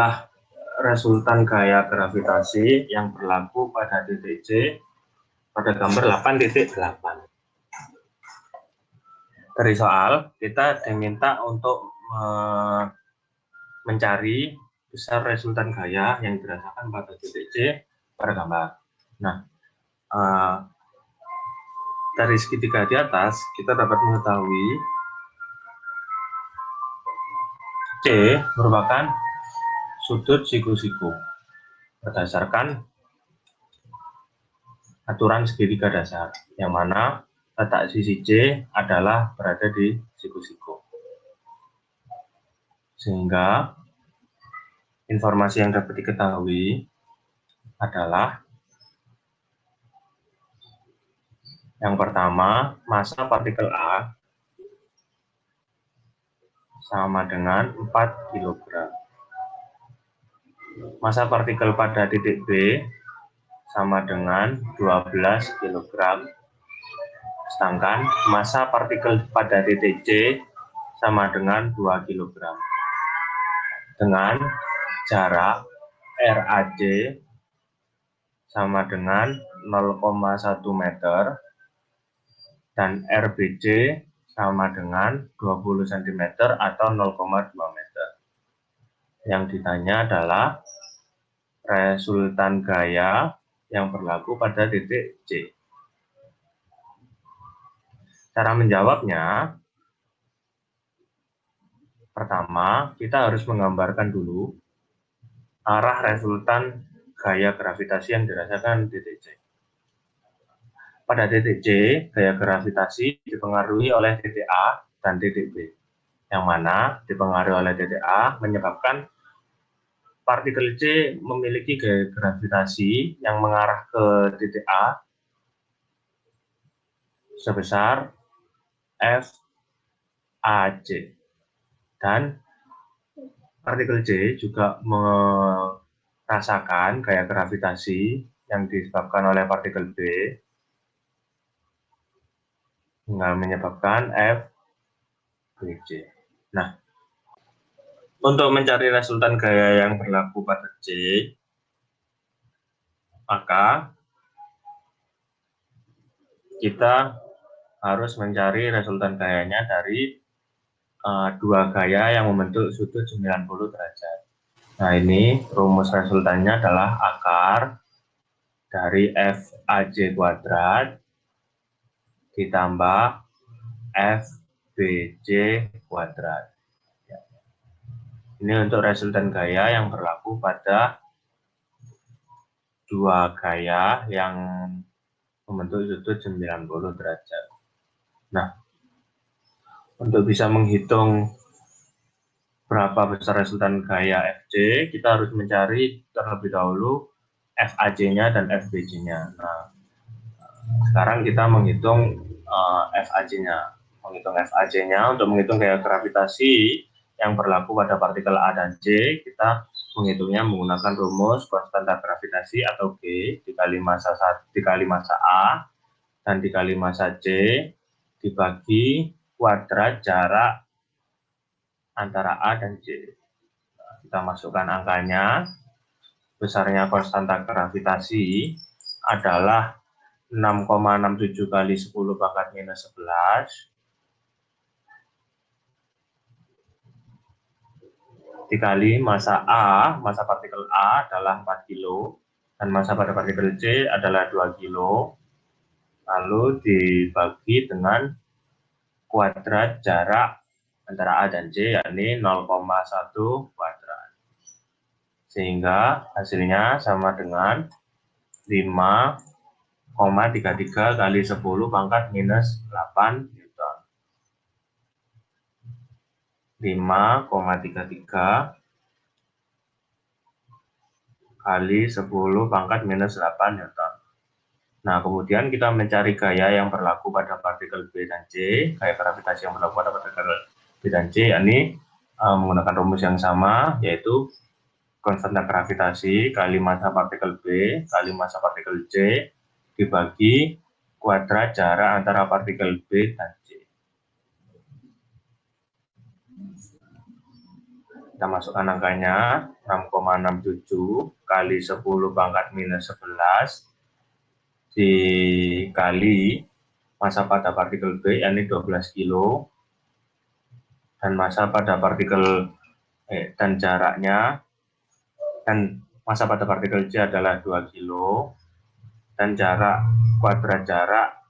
adalah resultan gaya gravitasi yang berlaku pada titik C pada gambar 8.8. Dari soal, kita diminta untuk mencari besar resultan gaya yang dirasakan pada titik C pada gambar. Nah, dari segitiga di atas, kita dapat mengetahui C merupakan sudut siku-siku berdasarkan aturan segitiga dasar, yang mana letak sisi C adalah berada di siku-siku. Sehingga informasi yang dapat diketahui adalah yang pertama, massa partikel A sama dengan 4 kg. Massa partikel pada titik B sama dengan 12 kg. Sedangkan massa partikel pada titik C sama dengan 2 kg. Dengan jarak RAC sama dengan 0,1 meter dan RBC sama dengan 20 cm atau 0,2 meter. Yang ditanya adalah resultan gaya yang berlaku pada titik C. Cara menjawabnya, pertama, kita harus menggambarkan dulu arah resultan gaya gravitasi yang dirasakan titik C. Pada titik C, gaya gravitasi dipengaruhi oleh titik A dan titik B. Yang mana dipengaruhi oleh titik A menyebabkan partikel C memiliki gaya gravitasi yang mengarah ke titik A sebesar FAC. Dan partikel C juga merasakan gaya gravitasi yang disebabkan oleh partikel B hingga menyebabkan FBC. Nah, untuk mencari resultan gaya yang berlaku pada C, maka kita harus mencari resultan gayanya dari dua gaya yang membentuk sudut 90 derajat. Nah, ini rumus resultannya adalah akar dari FAC kuadrat ditambah FBC kuadrat. Ini untuk resultan gaya yang berlaku pada dua gaya yang membentuk sudut 90 derajat. Nah, untuk bisa menghitung berapa besar resultan gaya FC, kita harus mencari terlebih dahulu FAC-nya dan FBC-nya. Nah, sekarang kita menghitung FAC-nya. Menghitung FAC-nya untuk menghitung gaya gravitasi yang berlaku pada partikel A dan C, kita menghitungnya menggunakan rumus konstanta gravitasi atau G dikali massa A dan dikali massa C dibagi kuadrat jarak antara A dan C. Nah, kita masukkan angkanya. Besarnya konstanta gravitasi adalah 6,67 kali 10 pangkat minus 11 dikali massa A, massa partikel A adalah 4 kilo, dan massa pada partikel C adalah 2 kilo, lalu dibagi dengan kuadrat jarak antara A dan C, yakni 0,1 kuadrat. Sehingga hasilnya sama dengan 5,33 kali 10 pangkat minus 8 Newton. 5,33 kali 10 pangkat minus 8 Newton. Nah, kemudian kita mencari gaya yang berlaku pada partikel B dan C, gaya gravitasi yang berlaku pada partikel B dan C, yakni menggunakan rumus yang sama, yaitu konstanta gravitasi kali massa partikel B kali massa partikel C dibagi kuadrat jarak antara partikel B dan C. Kita masukkan angkanya 6,67 kali 10 pangkat minus 11 dikali massa pada partikel B, yakni 12 kilo, dan massa pada partikel dan jaraknya, dan massa pada partikel C adalah 2 kilo, dan jarak kuadrat jarak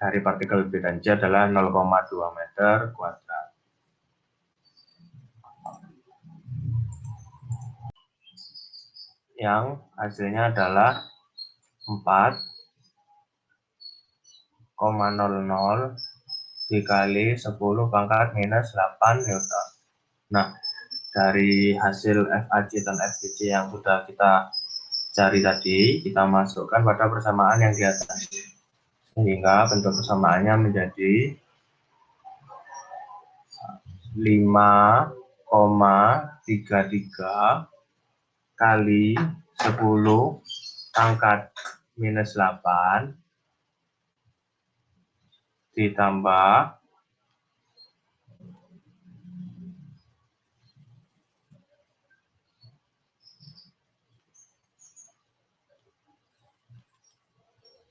dari partikel B dan C adalah 0,2 meter kuadrat. Yang hasilnya adalah 4,00 dikali 10 pangkat minus 8 Newton. Nah, dari hasil FAC dan FBC yang sudah kita cari tadi, kita masukkan pada persamaan yang di atas. Sehingga bentuk persamaannya menjadi 5,33 kali 10 pangkat minus 8 ditambah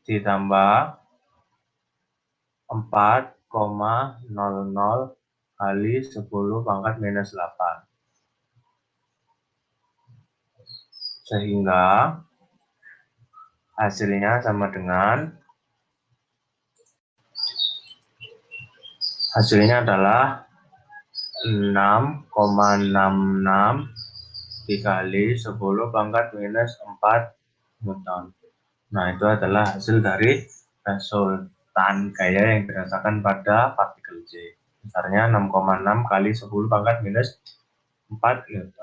4,00 kali 10 pangkat minus 8. Sehingga hasilnya sama dengan, hasilnya adalah 6,66 dikali 10 pangkat minus 4 Newton. Nah, itu adalah hasil dari resultan gaya yang dirasakan pada partikel C. Besarnya 6,6 kali 10 pangkat minus 4 Newton.